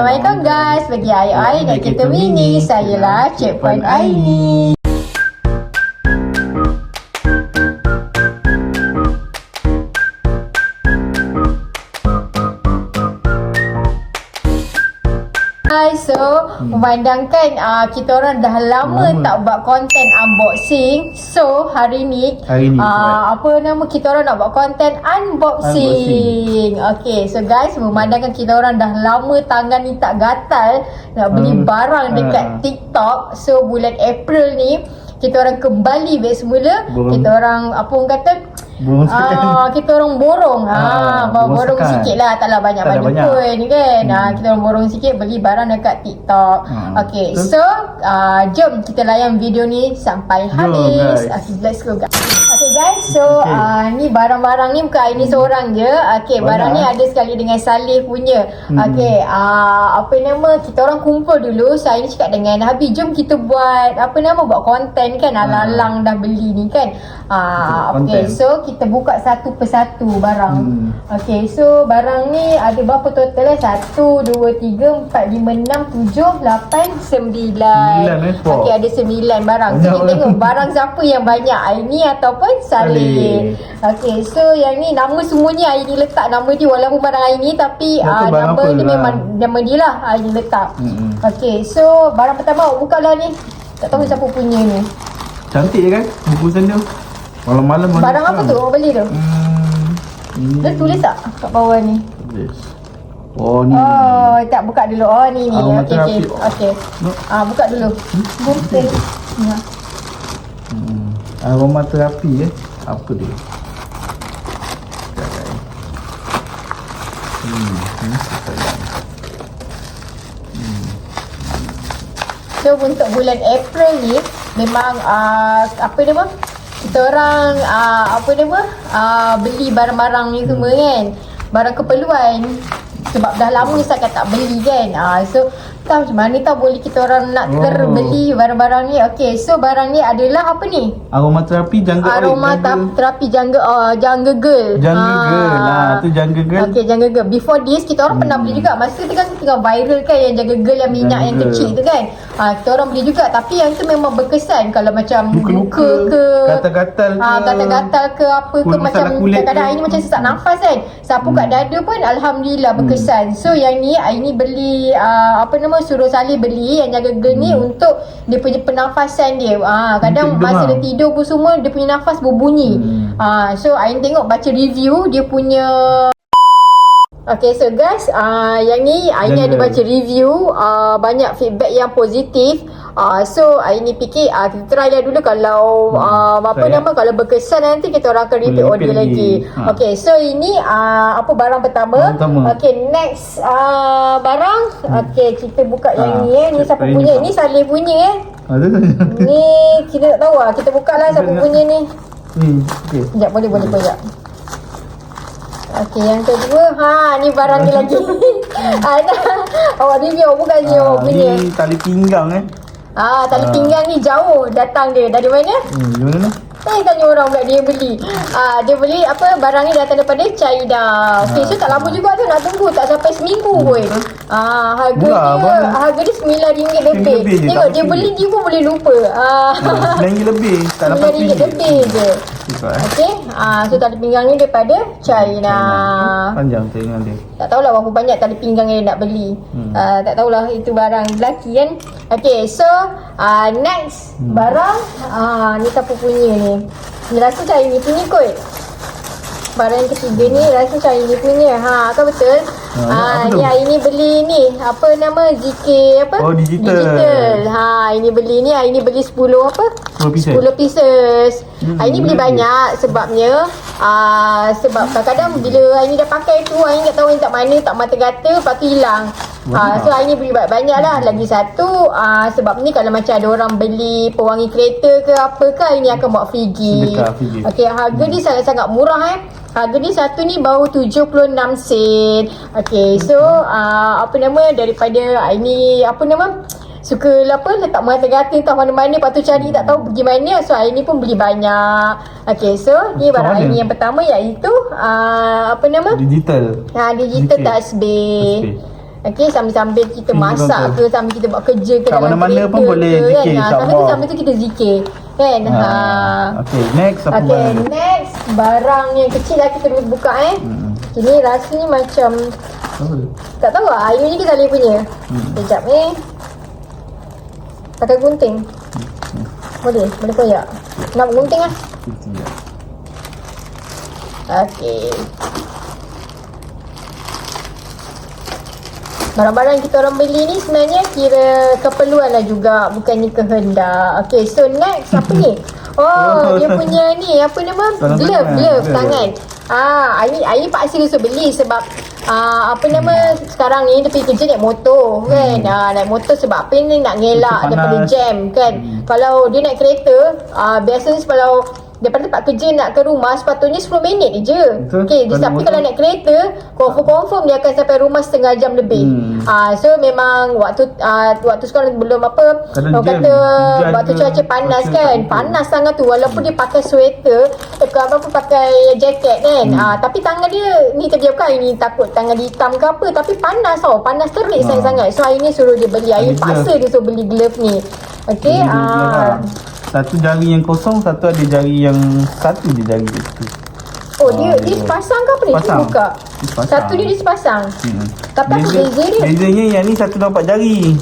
Assalamualaikum guys. Bagi Ai dan kita Mini, sayalah Cik Puan Aini. So, memandangkan kita orang dah lama tak buat konten unboxing. So, hari ni kita orang nak buat konten unboxing. Okay, so guys, memandangkan kita orang dah lama tangan ni tak gatal nak beli barang dekat TikTok. So, bulan April ni kita orang kembali balik semula. Kita orang, apa orang kata, kita orang borong borong sikit lah, taklah banyak-banyak pun kan. Kita orang borong sikit beli barang dekat TikTok. Okay, so jom kita layan video ni sampai habis. Okay, let's go guys. Okay guys, so ni barang-barang ni bukan Aini seorang je. Okay, barang ni ada sekali dengan Saleh punya. Okay, apa nama, kita orang kumpul dulu. So Aini cakap dengan Habi, jom kita buat buat konten kan, alang-alang dah beli ni kan. Okay, so kita buka satu persatu barang. Okay, so barang ni ada berapa total 1, 2, 3, 4, 5, 6, 7, 8, 9. Okay, ada 9 barang. So kita tengok barang siapa yang banyak, Aini ataupun Saleh. Okay, so yang ni nama semuanya Aini letak nama dia, walaupun barang Aini tapi nama dia memang nama dia lah Aini letak. Okay, so barang pertama buka lah ni. Tak tahu siapa punya ni. Cantik kan bungkusan dia. Malam-malam barang apa tu awak beli tu? Dia tulis tak kat bawah ni? Tulis. Oh ni. Oh, tak buka dulu. Oh ni. Okey. Buka dulu. Bungkus. Aromaterapi apa dia? So untuk bulan April ni memang kita orang beli barang-barang ni semua kan, barang keperluan, sebab dah lama sangat tak beli kan. So tak macam mana tak boleh kita orang nak terbeli barang-barang ni. Okay, so barang ni adalah apa ni? Aromaterapi Aromaterapi Jungle Girl. Tu Jungle Girl. Okay, Jungle Girl. Before this kita orang pernah beli juga. Masa tu kan tengah viral kan yang Jungle Girl yang minyak yang kecil tu kan. Kita orang beli juga, tapi yang tu memang berkesan. Kalau macam luka ke, gatal-gatal ke apa ke, macam kadang-kadang Aini macam sesak nafas kan. Sapu kat dada pun alhamdulillah berkesan. So yang ni Aini beli suruh Saleh beli yang Jungle Girl ni untuk dia punya pernafasan dia. Kadang masa dia tidur pun semua dia punya nafas berbunyi. So Aini tengok baca review dia punya. Okay, so guys, yang ni Aini ada baca review, banyak feedback yang positif. So Aini fikir kita try lah dulu, kalau kalau berkesan nanti kita orang akan repeat order lagi. Okay, so ini barang pertama. Okay, next barang. Okay, kita buka yang ni ni siapa punya? Ni Saleh punya ni kita tak tahu kita buka lah siapa punya ni. Okay. Sekejap, boleh. Okey, yang kedua, ni barang ni lagi. Awak review bukan ni awak punya. Ni tali pinggang tali pinggang ni jauh datang dia. Dari mana? Dari mana? Saya tanya orang pula dia beli. Dia beli barang ni datang daripada China. Okay, so tak lama juga tu, nak tunggu tak sampai seminggu pun. Harga dia RM9 lebih. Tengok dia beli dia pun boleh lupa. RM9 lebih. Tak dapat RM9 lebih je. Okay, so tali pinggang ni daripada China. Panjang pinggang dia. Tak tahulah berapa banyak tali pinggang yang nak beli. Tak tahulah, itu barang lelaki kan. Okay, so next barang ni siapa punya ni? Ni rasa macam ini punya kot. Barang yang ketiga ni rasa macam ini punya. Kan betul? Ni Aini beli ni ZK digital. Ini beli ni Aini beli 10 pieces. Aini beli banyak sebabnya sebab kadang-kadang bila Aini dah pakai tu Aini tak tahu tak mana, tak mata gata, lepas tu hilang. So Aini beli banyak lah. Lagi satu sebab ni kalau macam ada orang beli pewangi kereta ke apa ke, Aini akan buat free gift. Okay, harga ni sangat-sangat murah Harga ni satu ni baru 76 sen. Okay, so daripada Aini suka letak mata gata entah mana-mana, lepas tu cari tak tahu pergi mana. So Aini pun beli banyak. Okay, so ni barang Aini yang pertama, iaitu digital digital tasbih. Okay, sambil-sambil kita masak ke, sambil kita buat kerja ke kat dalam mana-mana kereta pun boleh ke, zikir, kan. Sambil tu kita zikir kan. Okay, next apa Okay, barang? next barang yang kecil lah kita buka Ini rasanya macam tak tahu lah, air ni kita boleh punya. Sekejap pakai gunting. Boleh koyak. Nak gunting lah. Okay. Barang-barang yang kita orang beli ni sebenarnya kira keperluan lah juga, bukannya kehendak. Okay, so next apa ni? Oh, dia punya ni, apa nama? Glove tangan. Ini paksa dia beli sebab apa nama, sekarang ni dia pergi kerja naik motor kan. Naik motor sebab apa ni, nak ngelak daripada jam kan. Kalau dia naik kereta, biasanya kalau daripada tempat kerja nak ke rumah sepatutnya 10 minit je. Okay, tapi kalau naik kereta confirm dia akan sampai rumah setengah jam lebih. So memang waktu sekarang belum apa, orang kata waktu cuaca panas kan, panas sangat tu, walaupun dia pakai sweater, pakai jaket kan, tapi tangan dia ni terdiamkan, ini takut tangan dia hitam ke apa, tapi panas tau, panas terik sangat. So hari ni suruh dia beli, hari ni paksa dia suruh beli glove ni. Okay, satu jari yang kosong, satu ada jari yang satu je jari tu. Oh, dia sepasang ke apa ni? Dia buka. Satu dia sepasang. Tapi apa beza dia? Bezanya yang ni satu nampak jari.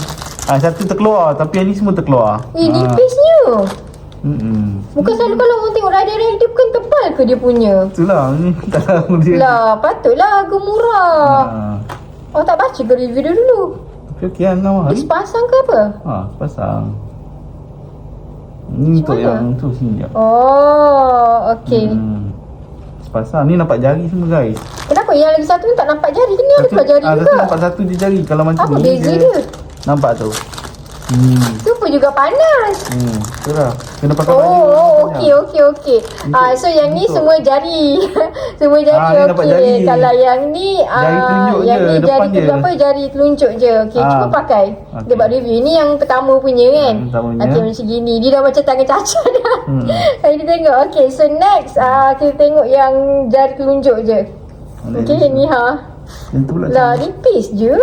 Satu terkeluar, tapi yang ni semua terkeluar. Nipisnya. Bukan selalu kalau orang tengok rider dia bukan tebal ke dia punya? Itulah, ni tak tahu dia. Lah, patutlah harga murah. Oh, tak baca ke review dia dulu? Okay, dia sepasang ke apa? Sepasang. Ni untuk yang tu sini je. Oh, okey. Sepasang. Ni nampak jari semua guys. Kenapa yang lagi satu ni tak nampak jari? Dia ni ada nampak jari juga. Nampak satu je jari. Kalau macam apa ni beza dia? Nampak tu. Tu pun juga panas. Itulah. Kena pakai okey. So yang ni semua jari. Semua jari okey. Kalau yang ni jari telunjuk yang je, ni depan jari tu apa, jari telunjuk je. Okey, cuba pakai. Dia buat review. Ni yang pertama punya kan. Okey, macam gini. Dia dah macam tangan cacat dah. Kita tengok. Okey, so next kita tengok yang jari telunjuk je. Okey, ni lah, nipis je.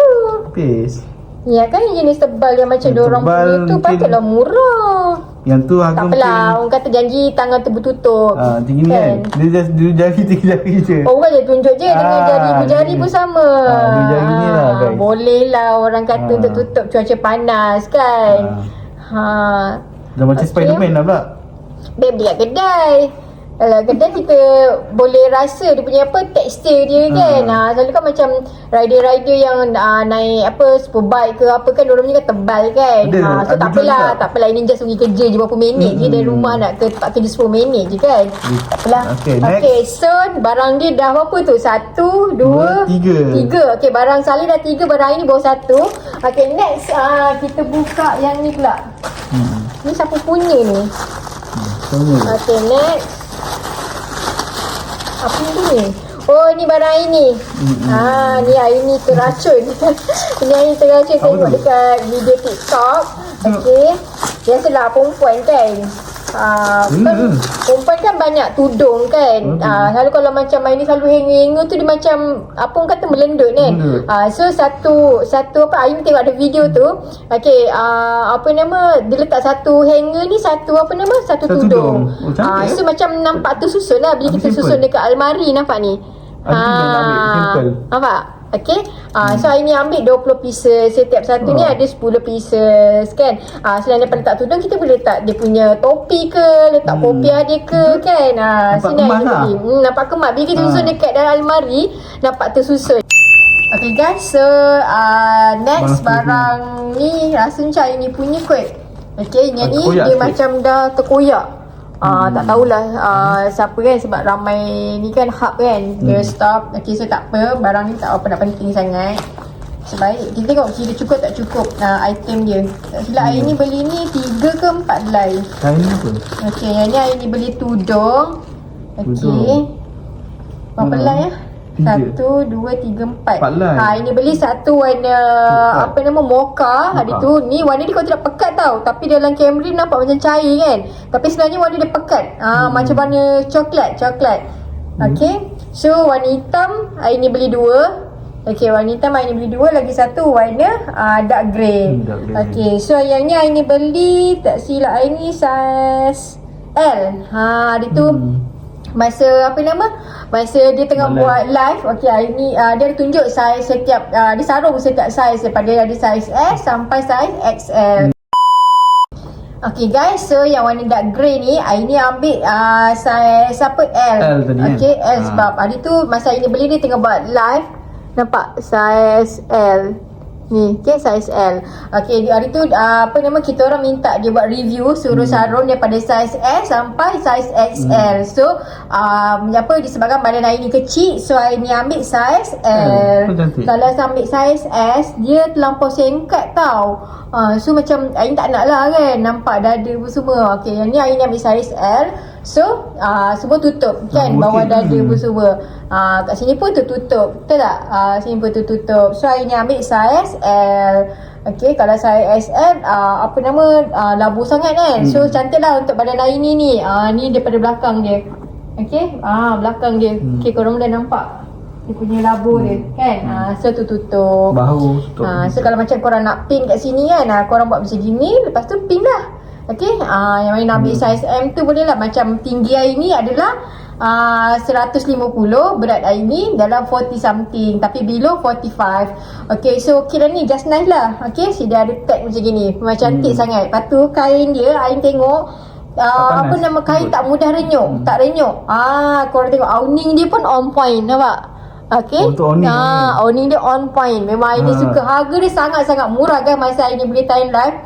Nipis. Ya kan, jenis tebal yang macam diorang punya tu patutlah murah. Yang tu harga tak apalah, orang kata janji tangan tu bertutup. Macam gini kan. Dia jari 3 jari je. Oh, bukan dia tunjuk je dengan jari berjari pun sama. 2 jari ni lah guys. Boleh lah orang kata untuk tutup cuaca panas kan. Dah macam Spiderman lah pula. Dia beli kat kedai. Kalau kedai kita boleh rasa dia punya apa, tekstur dia kan. Selalu kan macam rider-rider yang naik apa, superbike ke apa kan, diorang punya kan tebal kan. So tak apalah, ini just pergi kerja je berapa minit je dari rumah, nak ke tempat kerja 10 minit je kan. Tak apalah. Okay, so barang dia dah berapa tu? 1, 2, 3. Okay, barang Salih dah 3, barang ini baru 1. Okay, next kita buka yang ni pula. Ni siapa punya ni? Okay, next. Apa ni? Oh, ni barang ini. Ni air ni terracun. Ini air terracun, tengok dekat video TikTok. Okey. Biasalah perempuan kan. Perempuan kan banyak tudung kan. Selalu kalau macam air ni selalu hanger tu dia macam apa orang kata, melendut kan. So satu apa, air ni tengok ada video tu. Okey, apa nama, dia letak satu hanger ni, satu tudung. So macam nampak tersusun lah bila kita susun dekat almari, nampak ni. Nampak? Okay. So hari ni ambil 20 pieces. Setiap satu ni ada 10 pieces kan. Selain daripada letak tudung, kita boleh letak dia punya topi ke, letak kopiah dia ke kan. Nampak sini kemas lah. Nampak kemas. Bila kita susun dekat dalam almari, nampak tersusun. Okay guys, so next barang ni rasanya macam ini punya kot. Okay, yang ni dia macam dah terkoyak. Tak tahulah siapa kan, sebab ramai ni kan hub kan, dia stop. Okay, so tak apa, barang ni tak apa nak penting sangat. Sebaik kita tengok kira cukup tak cukup item dia. Tak silap hari ni beli ni 3 ke 4 helai. Hari ni apa? Okay, yang ni hari ni beli tudung. Okay, berapa helai 1, 2, 3, 4 ini beli satu warna apa nama, mocha. Hari tu ni warna dia kalau tidak pekat tau, tapi dalam kamera nampak macam cair kan, tapi sebenarnya warna dia pekat. Macam warna coklat. Okay, so warna hitam hari ni beli 2. Okay, warna hitam Aini beli 2. Lagi satu warna dark grey. Dark grey. Okay, so yang ni Aini beli, tak silap Aini saiz L. Hari tu masa masa dia tengah buat live. Okay, Aini dia tunjuk saiz setiap dia sarung setiap saiz daripada ada saiz S sampai saiz XL. Okay guys, so yang warna dark grey ni Aini ambil saiz L tadi okay, kan? L sebab hari tu masa Aini beli dia tengah buat live. Nampak saiz L ni, okay, saiz L. Okay, hari tu kita orang minta dia buat review, suruh sarung daripada saiz S sampai saiz XL. So disebabkan badan Aini kecil, so Aini ambil saiz L. Kalau ambil saiz S, dia terlampau singkat tau. So macam Aini tak nak lah kan, nampak dada pun semua. Okay, yang ni Aini ambil saiz L. So semua tutup kan, bawah dada pun semua. Kat sini pun tertutup, betul tak? Sini pun tertutup. So Aini ambil saiz L. Okay, kalau saiz SL labu sangat kan. So cantik lah untuk badan Aini ni. Ni daripada belakang dia. Okay, belakang dia. Okay, korang dah nampak dia punya labu dia kan. So tutup bahu tutup. So kalau macam korang nak pin kat sini kan, korang buat macam gini, lepas tu pin lah. Okay, yang Aini ambil saiz M tu boleh lah. Macam tinggi Aini adalah 150, berat Aini dalam 40 something, tapi below 45. Okay, so okay dah ni, just nice lah. Okay, dia ada tag macam gini, memang cantik sangat. Lepas tu kain dia Aini tengok kain tak mudah renyuk, tak renyuk. Korang tengok awning dia pun on point, nampak? Okay, awning dia on point. Memang Aini suka. Harga dia sangat-sangat murah kan. Masa Aini beli time live,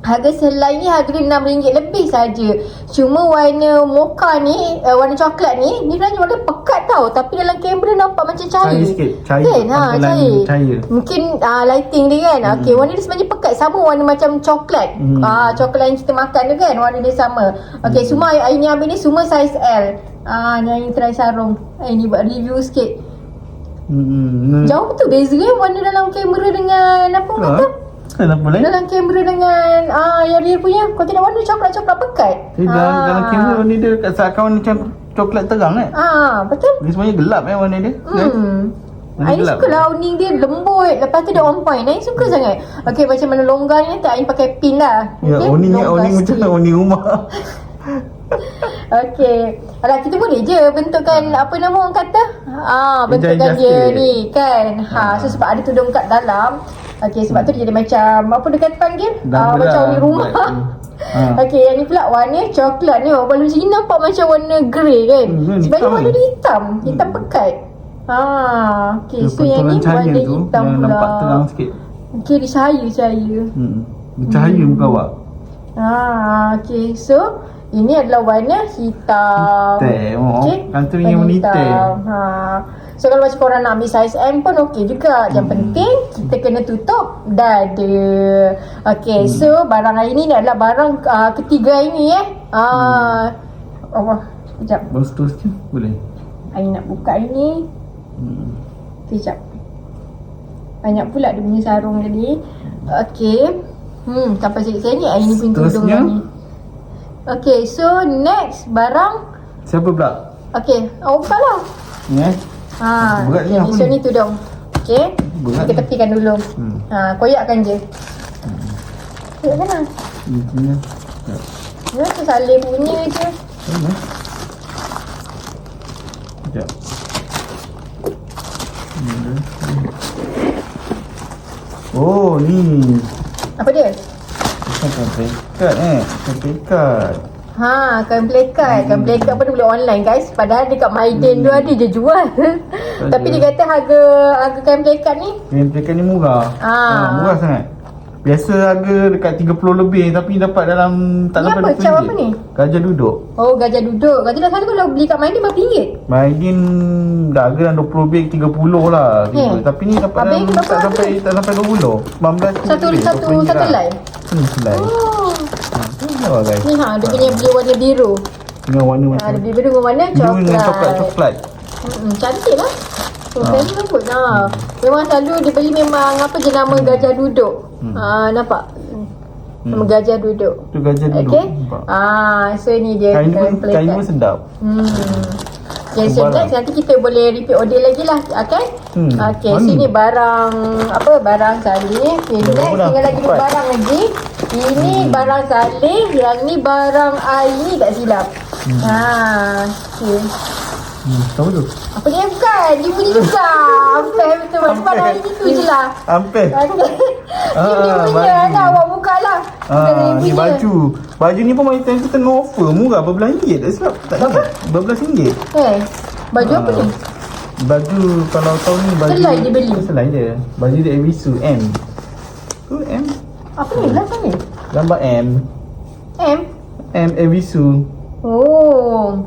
harga selai ni harga dia RM6 lebih saja. Cuma warna mocha ni, warna coklat ni, dia warna pekat tau. Tapi dalam kamera nampak macam cair. Cair. Cair. Mungkin lighting dia kan. Okay, warna dia sebenarnya pekat. Sama warna macam coklat. Coklat yang kita makan tu kan, warna dia sama. Okay, semua Aini ambil ni semua saiz L. Ni Aini try sarung. Aini buat review sikit. Jauh betul beza kan warna dalam kamera dengan kata? Dalam kamera dengan yang dia punya, kau tengok warna coklat-coklat pekat. Dalam kamera warna dia seakan warna macam coklat terang kan. Betul. Dia sebenarnya gelap warna dia. Aini suka lah awning dia lembut. Lepas tu dia on point. Aini suka sangat. Okay, macam mana longgar ni tak Aini pakai pin lah. Ya, awning macam awning rumah. Okay, kita boleh je bentukkan orang kata bentukkan dia ni kan. So sebab ada tudung kat dalam. Okay, sebab tu dia jadi macam dia kata panggil macam awning rumah. Okay, yang ni pula warna coklat ni. Walaupun macam ni nampak macam warna grey kan. Sebenarnya warna dia hitam pekat. Okay, so yang ni warna hitam pula. Nampak terang sikit. Okay, dia cahaya. Cahaya muka awak. Okay, so ini adalah warna hitam. Okay, antaranya warna hitam. So kalau macam korang nak ambil saiz M pun okey juga. Yang penting kita kena tutup dada. Okay, so barang hari ni adalah barang ketiga ini sekejap. Baru seterusnya boleh. Aini nak buka ini. Sekejap. Banyak pula dia punya sarung tadi. Okay. Sampai sini Aini punya tudung ni. Okay, so next barang. Siapa pula? Okay, buka lah. Berat ni apa so ni? ni tudung. Okay, berat kita tepikan dulu. Koyakkan je. Koyakkan lah. Dia tu salin punya je. Sekejap. Oh, ni. Apa dia? Bukan plekat plekat. Kain plekat. Kain plekat pun dia boleh online guys. Padahal dekat Maiden tu ada je jual. Tapi dia kata harga kain plekat ni, murah. Murah sangat. Biasa harga dekat 30 lebih, tapi dapat dalam tak sampai RM20. Cap apa ni? Gajah duduk. Oh, gajah duduk. Gajah dah satu kalau beli kat Maiden berapa ringgit? Maiden dah harga dalam 20 lebih, 30 lah. Tapi ni dapat dalam tak sampai 20. 19 satu helai. Ni helai. Guys. Ni dia punya beli warna biru. Dengan warna macam dia beli biru warna coklat. Dengan coklat. Cantik lah. Saya lembut lah. Memang selalu dia beli memang jenama gajah duduk. Nampak? Nama gajah duduk. Tu gajah duduk. Okay. So ni dia kain pun sedap. Okay, so Barang. next nanti kita boleh repeat order lagi lah. Okay? Okay, mana? sini barang apa? Barang Saleh. Okay, Dah next berapa dah? tinggal lagi 2 4. barang lagi. Ini barang Saleh, yang ni barang Aini tak silap. Okay. Tahu tu? Apa dia bukan? Dia punya juga. Ampai betul. Macam barang Aini tu je lah. Ampe. Okay. Dia punya baju. lah. Awak buka lah. Bukan dia Ni punya. baju. Baju ni pun mari time tu tengah offer murah berbelas ringgit. Tak silap. Tak ingat. Berbelas ringgit. Baju apa ni? Baju kalau tahun ni baju Selai dia beli? Selai dia. Baju dia Evisu M. Tu M. Apa ni? Lah ni? Gambar M. M? M Evisu. Oh.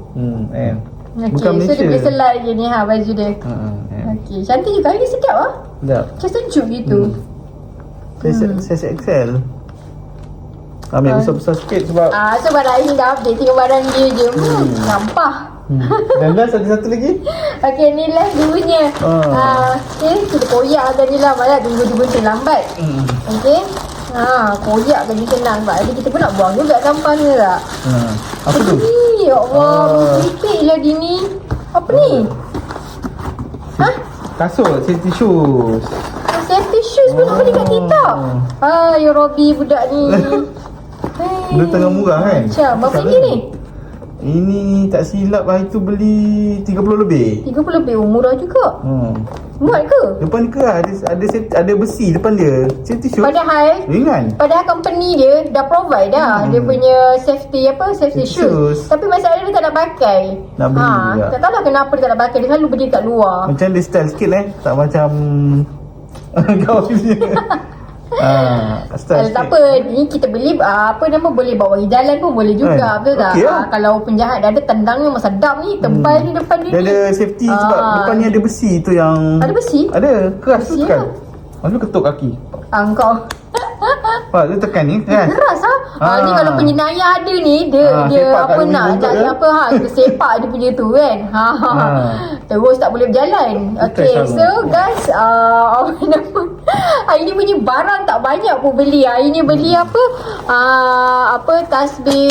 M. Okay, Bukan so Malaysia. dia boleh selai je ni baju dia. M. Okay, cantik juga. Ini sedap lah. Sedap. Macam sejuk gitu. Size XL. Ambil besar-besar sikit sebab So barang ini dah update. Tengok barang dia je. Sampah. Dan last ada satu lagi. Okay, ni last dia punya. Okay, kita koyak tadi lah. Malah tunggu dia pun terlambat. Okay. Koyak kan dia senang. Jadi kita pun nak buang juga sampah ni tak? Apa tu? Ya Allah, berpipik lah dia ni. Apa ni? Kasut, safety shoes. Safety shoes pun nak beli kat TikTok. Ya Robby budak ni. Dia tengah murah kan? Macam, berapa ringgit ni? Ini tak silap hari tu beli 30 lebih. 30 lebih, murah juga. Muat ke? Depan ni keras, ada besi depan dia. Safety shoes. Ringan. Padahal company dia dah provide dah dia punya safety Safety shoes. shoes. Tapi masalah dia tak nak pakai. Nak beli juga. Tak tahulah kenapa dia tak nak pakai. Dia selalu beli kat luar. Macam dia style sikit tak macam kau punya. Style Tak sikit. apa, ni kita beli boleh bawa pergi jalan pun boleh juga, betul tak? okey lah. Kalau penjahat dah ada tendangnya masa sedap ni, tebal ni depan dia Dia ni. ada safety sebab depan ni ada besi tu yang Ada besi? Ada, keras tu Besi tekan. lah. Lepas tu ketuk kaki. Kau Dia tekan ni keras. keras ni kalau penjenayah ada ni dia sepak kat apa dia nak punya lutut apa dia sepak dia punya tu kan. Terus tak boleh berjalan. Okay, Betul, so guys, apa nama? Ini punya barang tak banyak pun beli. Ini beli tasbih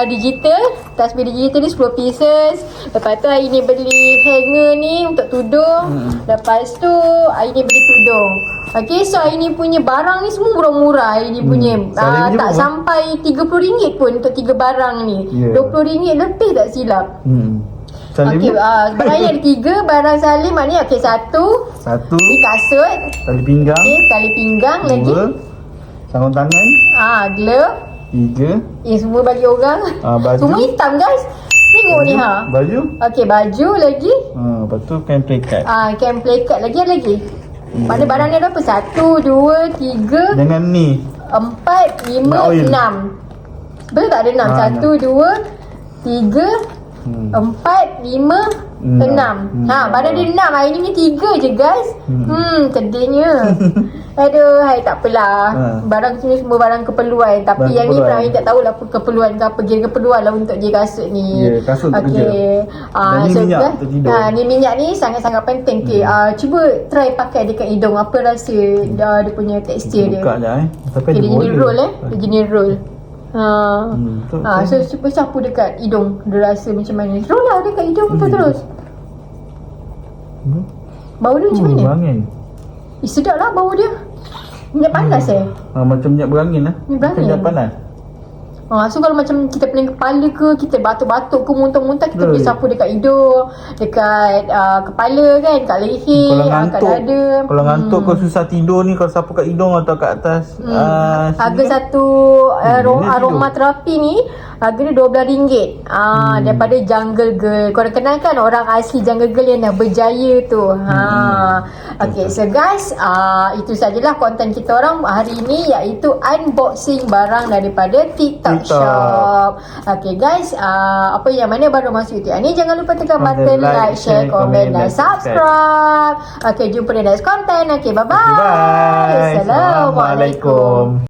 digital. Tasbih digital ni 10 pieces. Lepas tu hari ni beli hanger ni untuk tudung. Lepas tu hari ni beli tudung. Okay, so hari ni punya barang ni semua murah-murah. Hari ni punya Saleh punya tak pun sampai RM30 pun untuk 3 barang ni. RM20 lebih tak silap. Saleh Okay, punya barang ni ada 3. Barang Saleh maknanya satu ni kasut. tali pinggang. Okay, tali pinggang lagi. 2 sarung tangan. Glove. 3 Semua bagi orang. baju. Semua hitam guys. Tengok ni Baju. Okay, baju lagi. Lepas tu kain plakat. Kain plakat lagi. Ada lagi. Pada barang ni ada apa? 1, 2, 3, Jangan ni 4, 5, oil. 6. Betul tak ada 6? 1, 2, 3, 4, 5, 6. Pada dia 6. Hari ni punya 3 je guys. Sedihnya. Aduh, tak apalah. Barang sini semua barang keperluan. Tapi Barang yang ni keperluan. Ibrahim tak tahulah keperluan ke apa. Dia keperluan lah untuk je kasut ni. Ya, kasut untuk kerja. Dan ni minyak guys, untuk tidur. ni minyak ni sangat-sangat penting. Cuba try pakai dekat hidung. Apa rasa dia punya tekstur dia. Buka je Tapi Okay, dia jenis boleh. roll Dia jenis roll. betul. So cuba sapu dekat hidung. Dia rasa macam mana. Roll lah dekat hidung terus. Bau dia macam mana? Berangin. Sedap lah bau dia. Minyak panas Macam minyak berangin lah. Minyak berangin? Minyak panas. So kalau macam kita pening kepala ke, kita batuk-batuk ke, muntah-muntah, kita boleh sapu dekat hidung, dekat kepala kan, kat leher, Kalau kat ngantuk, dada. kalau ngantuk kau susah tidur ni, kau sapu kat hidung atau kat atas. Harga sini kan? satu dia aroma terapi ni harga dia RM12. Daripada Jungle Girl. Korang kenal kan orang asli Jungle Girl yang dah berjaya tu. Okay, so guys, itu sajalah konten kita orang hari ni, iaitu unboxing barang daripada TikTok Shop. Okay guys, apa yang mana baru masuk YouTube ni, jangan lupa tekan button like, share, komen dan subscribe. Okay, jumpa di next konten. Okay, bye-bye. Bye. Assalamualaikum.